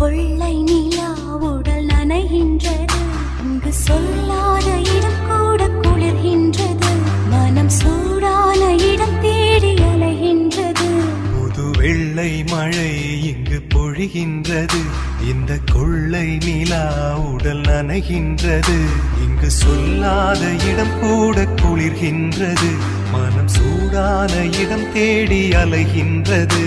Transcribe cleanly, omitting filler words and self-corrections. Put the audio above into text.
கொள்ளை நிலா உடல் நனைகின்றது. இங்கு சொல்லாத இடம் கூட குளிர்கின்றது. மனம் சூடான இடம் தேடி அலைகின்றது. புது வெள்ளை மழை இங்கு பொழிகின்றது. இந்த கொள்ளை நிலா உடல் நனைகின்றது. இங்கு சொல்லாத இடம் கூட குளிர்கின்றது. மனம் சூடான இடம் தேடி அலைகின்றது.